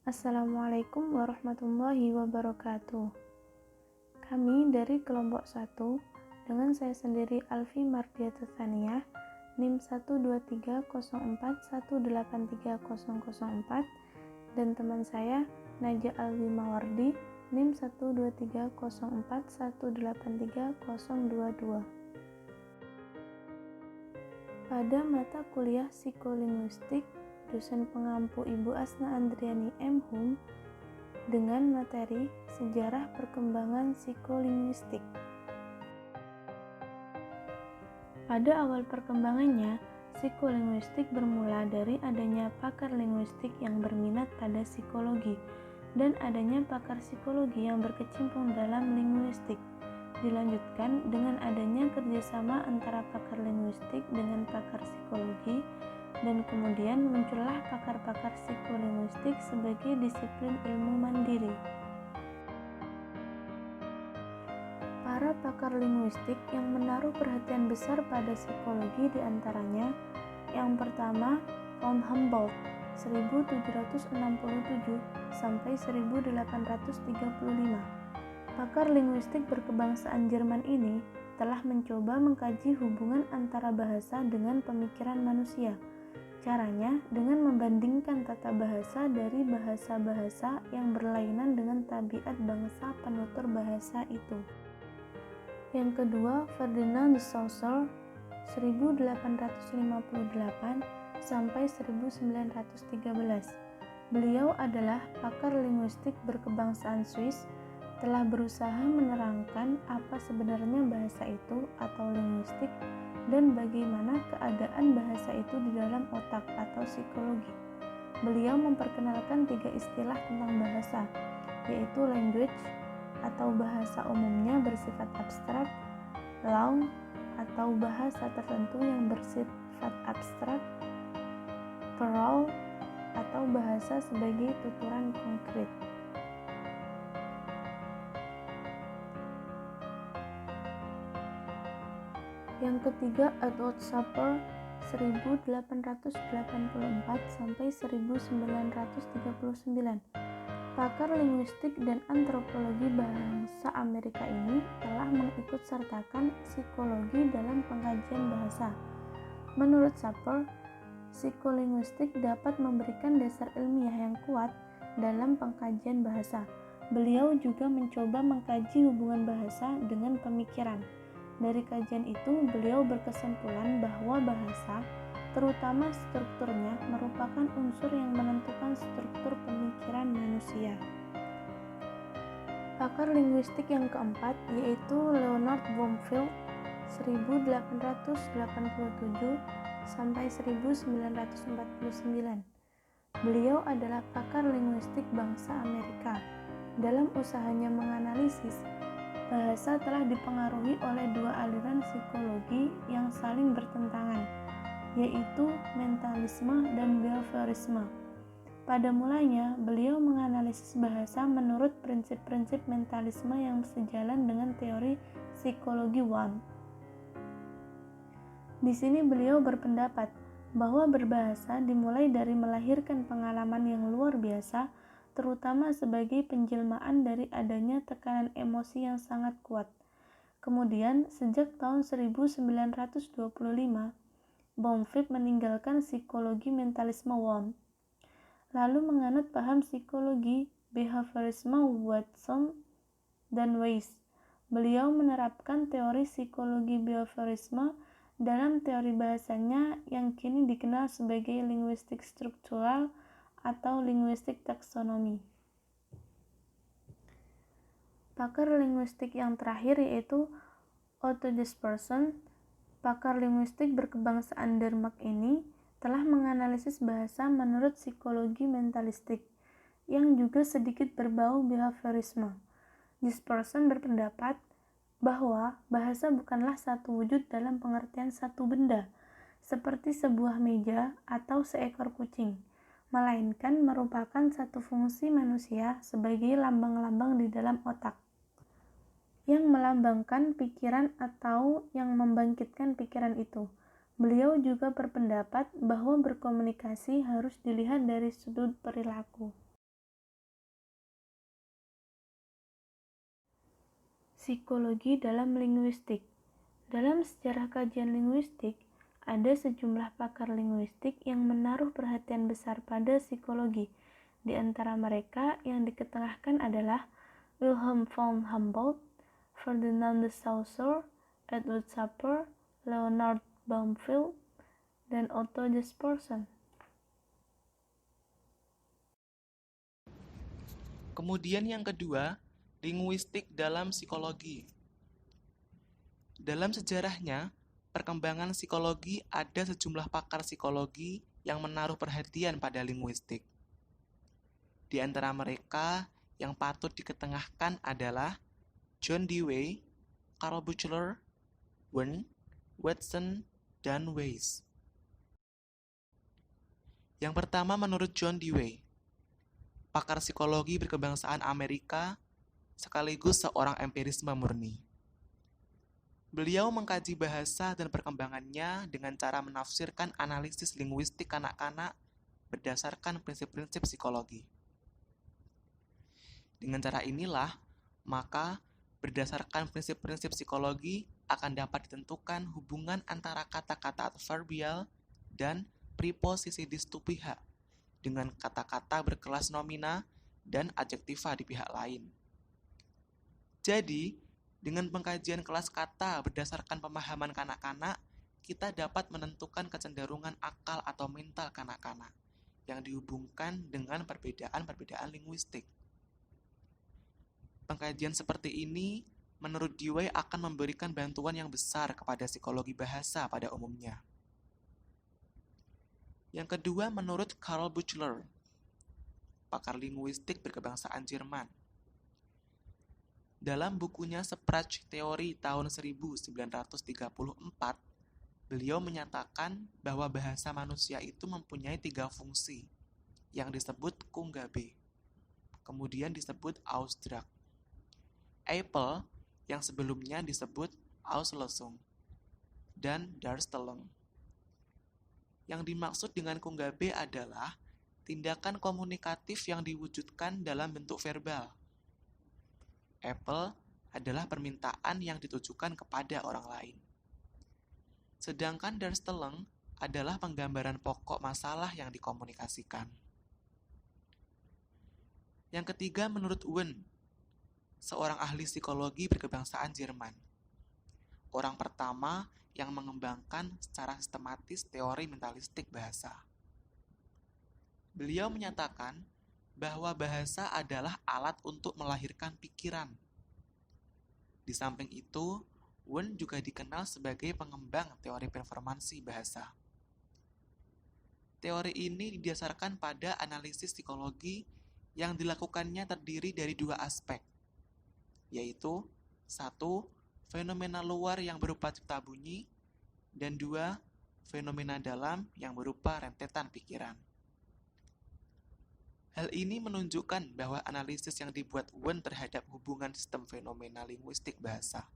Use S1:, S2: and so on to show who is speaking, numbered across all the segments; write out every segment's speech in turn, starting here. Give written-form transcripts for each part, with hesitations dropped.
S1: Assalamualaikum warahmatullahi wabarakatuh. Kami dari kelompok 1 dengan saya sendiri Alfi Mardiata Tsaniyah NIM 12304183004 dan teman saya Naja Alwi Mawardi NIM 12304183022. Pada mata kuliah psikolinguistik, dosen pengampu Ibu Asna Andriani M.Hum dengan materi Sejarah Perkembangan Psikolinguistik. Pada awal perkembangannya, psikolinguistik bermula dari adanya pakar linguistik yang berminat pada psikologi dan adanya pakar psikologi yang berkecimpung dalam linguistik. Dilanjutkan dengan adanya kerjasama antara pakar linguistik dengan pakar psikologi, dan kemudian muncullah pakar-pakar psikolinguistik sebagai disiplin ilmu mandiri. Para pakar linguistik yang menaruh perhatian besar pada psikologi diantaranya yang pertama von Humboldt 1767 sampai 1835. Pakar linguistik berkebangsaan Jerman ini telah mencoba mengkaji hubungan antara bahasa dengan pemikiran manusia. Caranya dengan membandingkan tata bahasa dari bahasa-bahasa yang berlainan dengan tabiat bangsa penutur bahasa itu. Yang kedua, Ferdinand de Saussure 1858 sampai 1913. Beliau adalah pakar linguistik berkebangsaan Swiss, telah berusaha menerangkan apa sebenarnya bahasa itu atau linguistik dan bagaimana keadaan bahasa itu di dalam otak atau psikologi. Beliau memperkenalkan 3 istilah tentang bahasa, yaitu language atau bahasa umumnya bersifat abstrak, law atau bahasa tertentu yang bersifat abstrak, plural atau bahasa sebagai tuturan konkret. Yang ketiga, Edward Sapir 1884 sampai 1939. Pakar linguistik dan antropologi bangsa Amerika ini telah mengikut sertakan psikologi dalam pengkajian bahasa. Menurut Sapir, psikolinguistik dapat memberikan dasar ilmiah yang kuat dalam pengkajian bahasa. Beliau juga mencoba mengkaji hubungan bahasa dengan pemikiran. Dari kajian itu, beliau berkesimpulan bahwa bahasa, terutama strukturnya, merupakan unsur yang menentukan struktur pemikiran manusia. Pakar linguistik yang keempat yaitu Leonard Bloomfield 1887 sampai 1949. Beliau adalah pakar linguistik bangsa Amerika. Dalam usahanya menganalisis bahasa telah dipengaruhi oleh 2 aliran psikologi yang saling bertentangan, yaitu mentalisme dan behaviorisme. Pada mulanya, beliau menganalisis bahasa menurut prinsip-prinsip mentalisme yang sejalan dengan teori psikologi Wundt. Di sini beliau berpendapat bahwa berbahasa dimulai dari melahirkan pengalaman yang luar biasa, terutama sebagai penjelmaan dari adanya tekanan emosi yang sangat kuat. Kemudian, sejak tahun 1925, Bloomfield meninggalkan psikologi mentalisme Wundt, lalu menganut paham psikologi behaviorisme Watson dan Weiss. Beliau menerapkan teori psikologi behaviorisme dalam teori bahasanya yang kini dikenal sebagai linguistik struktural atau linguistik taksonomi. Pakar linguistik yang terakhir yaitu Otto Jespersen. Pakar linguistik berkebangsaan Denmark ini telah menganalisis bahasa menurut psikologi mentalistik yang juga sedikit berbau behaviorisme. Jespersen berpendapat bahwa bahasa bukanlah satu wujud dalam pengertian satu benda, seperti sebuah meja atau seekor kucing, melainkan merupakan satu fungsi manusia sebagai lambang-lambang di dalam otak, yang melambangkan pikiran atau yang membangkitkan pikiran itu. Beliau juga berpendapat bahwa berkomunikasi harus dilihat dari sudut perilaku. Psikologi dalam linguistik. Dalam sejarah kajian linguistik, ada sejumlah pakar linguistik yang menaruh perhatian besar pada psikologi. Di antara mereka yang diketengahkan adalah Wilhelm von Humboldt, Ferdinand de Saussure, Edward Sapir, Leonard Bloomfield, dan Otto Jespersen.
S2: Kemudian yang kedua, linguistik dalam psikologi. Dalam sejarahnya, perkembangan psikologi ada sejumlah pakar psikologi yang menaruh perhatian pada linguistik. Di antara mereka yang patut diketengahkan adalah John Dewey, Carl Buchler, Wern, Watson, dan Weiss. Yang pertama menurut John Dewey, pakar psikologi berkebangsaan Amerika sekaligus seorang empirisme murni. Beliau mengkaji bahasa dan perkembangannya dengan cara menafsirkan analisis linguistik kanak-kanak berdasarkan prinsip-prinsip psikologi. Dengan cara inilah, maka berdasarkan prinsip-prinsip psikologi akan dapat ditentukan hubungan antara kata-kata adverbial dan preposisi di satu pihak dengan kata-kata berkelas nomina dan adjektiva di pihak lain. Jadi, dengan pengkajian kelas kata berdasarkan pemahaman kanak-kanak, kita dapat menentukan kecenderungan akal atau mental kanak-kanak yang dihubungkan dengan perbedaan-perbedaan linguistik. Pengkajian seperti ini, menurut Dewey akan memberikan bantuan yang besar kepada psikologi bahasa pada umumnya. Yang kedua, menurut Carl Buchler, pakar linguistik berkebangsaan Jerman. Dalam bukunya Sprachtheorie tahun 1934, beliau menyatakan bahwa bahasa manusia itu mempunyai 3 fungsi, yang disebut Kungabe, kemudian disebut Ausdruck, Apple, yang sebelumnya disebut Auslösung, dan Darstellung. Yang dimaksud dengan Kungabe adalah tindakan komunikatif yang diwujudkan dalam bentuk verbal. Apple adalah permintaan yang ditujukan kepada orang lain. Sedangkan Darstellung adalah penggambaran pokok masalah yang dikomunikasikan. Yang ketiga menurut Wern, seorang ahli psikologi berkebangsaan Jerman. Orang pertama yang mengembangkan secara sistematis teori mentalistik bahasa. Beliau menyatakan bahwa bahasa adalah alat untuk melahirkan pikiran. Di samping itu, Wern juga dikenal sebagai pengembang teori performansi bahasa. Teori ini didasarkan pada analisis psikologi yang dilakukannya terdiri dari 2 aspek, yaitu 1. Fenomena luar yang berupa cipta bunyi, dan 2. Fenomena dalam yang berupa rentetan pikiran. Hal ini menunjukkan bahwa analisis yang dibuat Wern terhadap hubungan sistem fenomena linguistik bahasa.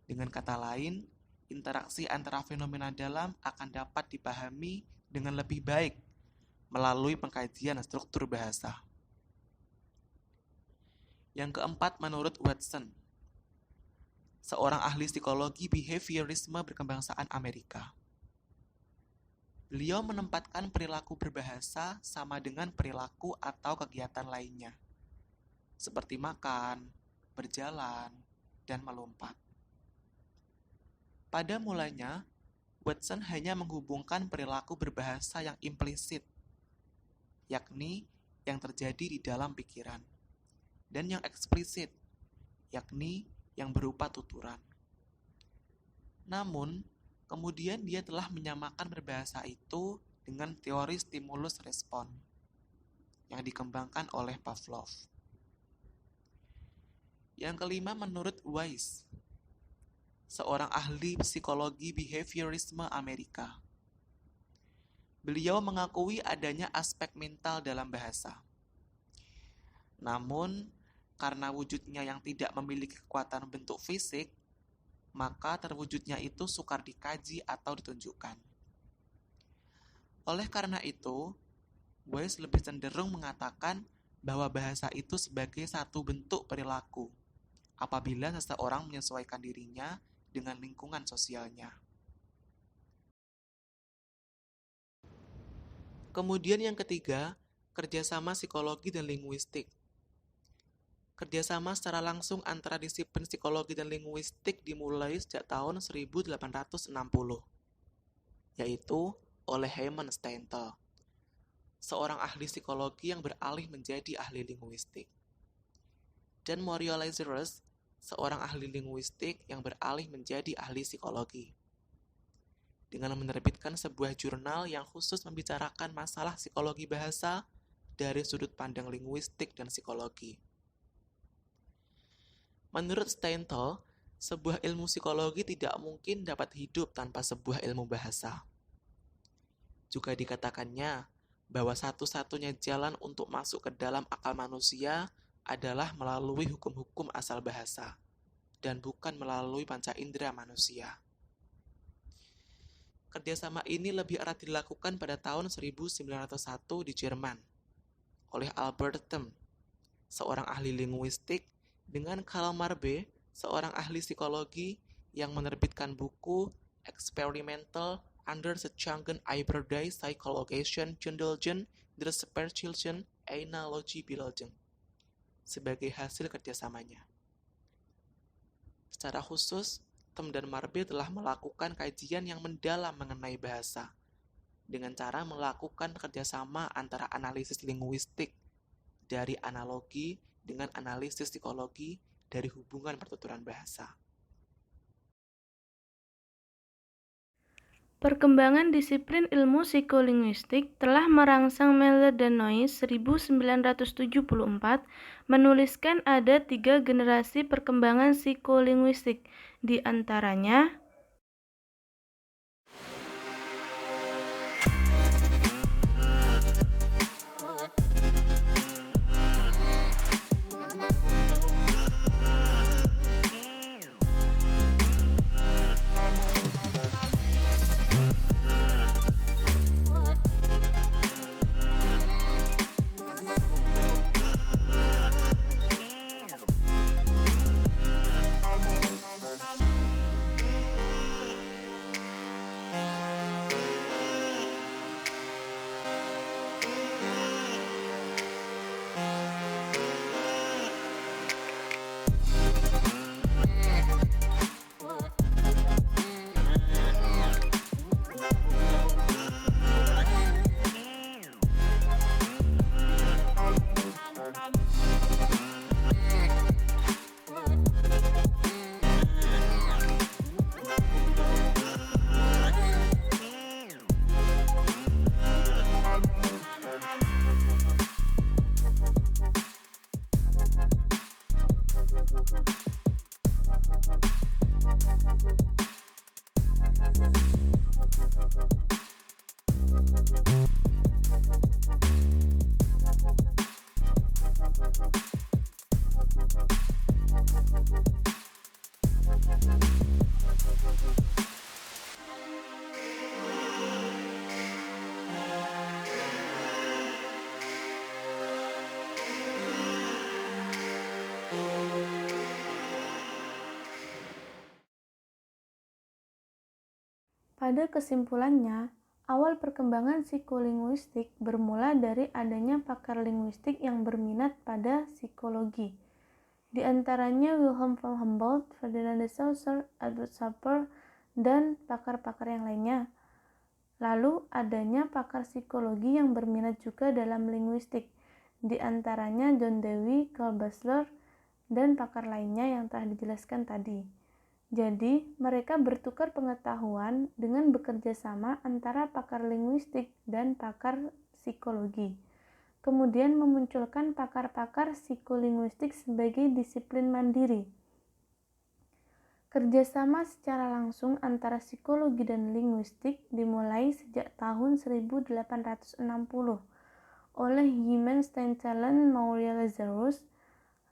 S2: Dengan kata lain, interaksi antara fenomena dalam akan dapat dipahami dengan lebih baik melalui pengkajian struktur bahasa. Yang keempat menurut Watson, seorang ahli psikologi behaviorisme berkebangsaan Amerika. Beliau menempatkan perilaku berbahasa sama dengan perilaku atau kegiatan lainnya, seperti makan, berjalan, dan melompat. Pada mulanya, Watson hanya menghubungkan perilaku berbahasa yang implisit, yakni yang terjadi di dalam pikiran, dan yang eksplisit, yakni yang berupa tuturan. Namun, kemudian dia telah menyamakan berbahasa itu dengan teori stimulus respon yang dikembangkan oleh Pavlov. Yang kelima menurut Weiss, seorang ahli psikologi behaviorisme Amerika. Beliau mengakui adanya aspek mental dalam bahasa. Namun, karena wujudnya yang tidak memiliki kekuatan bentuk fisik, maka terwujudnya itu sukar dikaji atau ditunjukkan. Oleh karena itu, Weiss lebih cenderung mengatakan bahwa bahasa itu sebagai satu bentuk perilaku apabila seseorang menyesuaikan dirinya dengan lingkungan sosialnya. Kemudian yang ketiga, kerjasama psikologi dan linguistik. Kerjasama secara langsung antara disiplin psikologi dan linguistik dimulai sejak tahun 1860, yaitu oleh Hermann Steinthal, seorang ahli psikologi yang beralih menjadi ahli linguistik, dan Muriel Lazarus, seorang ahli linguistik yang beralih menjadi ahli psikologi, dengan menerbitkan sebuah jurnal yang khusus membicarakan masalah psikologi bahasa dari sudut pandang linguistik dan psikologi. Menurut Steinthal, sebuah ilmu psikologi tidak mungkin dapat hidup tanpa sebuah ilmu bahasa. Juga dikatakannya bahwa satu-satunya jalan untuk masuk ke dalam akal manusia adalah melalui hukum-hukum asal bahasa, dan bukan melalui panca indera manusia. Kerjasama ini lebih erat dilakukan pada tahun 1901 di Jerman, oleh Albert Thiem, seorang ahli linguistik, dengan Karl Marbe, seorang ahli psikologi yang menerbitkan buku Experimental Untersuchungen über die psychologischen Grundlagen der Sprachlichen Analogiebildung sebagai hasil kerjasamanya. Secara khusus, Thiem dan Marbe telah melakukan kajian yang mendalam mengenai bahasa dengan cara melakukan kerjasama antara analisis linguistik dari analogi dengan analisis psikologi dari hubungan pertuturan bahasa.
S1: Perkembangan disiplin ilmu psikolinguistik telah merangsang Meller dan Noyes 1974 menuliskan ada 3 generasi perkembangan psikolinguistik, di antaranya pada kesimpulannya, awal perkembangan psikolinguistik bermula dari adanya pakar linguistik yang berminat pada psikologi. Di antaranya Wilhelm von Humboldt, Ferdinand de Saussure, Edward Sapir, dan pakar-pakar yang lainnya. Lalu adanya pakar psikologi yang berminat juga dalam linguistik, di antaranya John Dewey, Karl Basler, dan pakar lainnya yang telah dijelaskan tadi. Jadi, mereka bertukar pengetahuan dengan bekerja sama antara pakar linguistik dan pakar psikologi. Kemudian memunculkan pakar-pakar psikolinguistik sebagai disiplin mandiri. Kerjasama secara langsung antara psikologi dan linguistik dimulai sejak tahun 1860 oleh Hermann Steinthal dan Muriel Lazarus.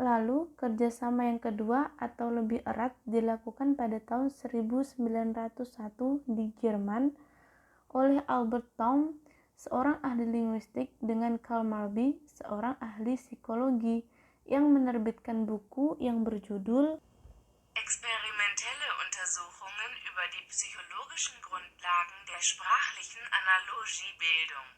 S1: Lalu, kerjasama yang kedua atau lebih erat dilakukan pada tahun 1901 di Jerman oleh Albert Thiem, seorang ahli linguistik, dengan Karl Marbe, seorang ahli psikologi, yang menerbitkan buku yang berjudul
S3: Experimentelle Untersuchungen über die psychologischen Grundlagen der sprachlichen Analogiebildung.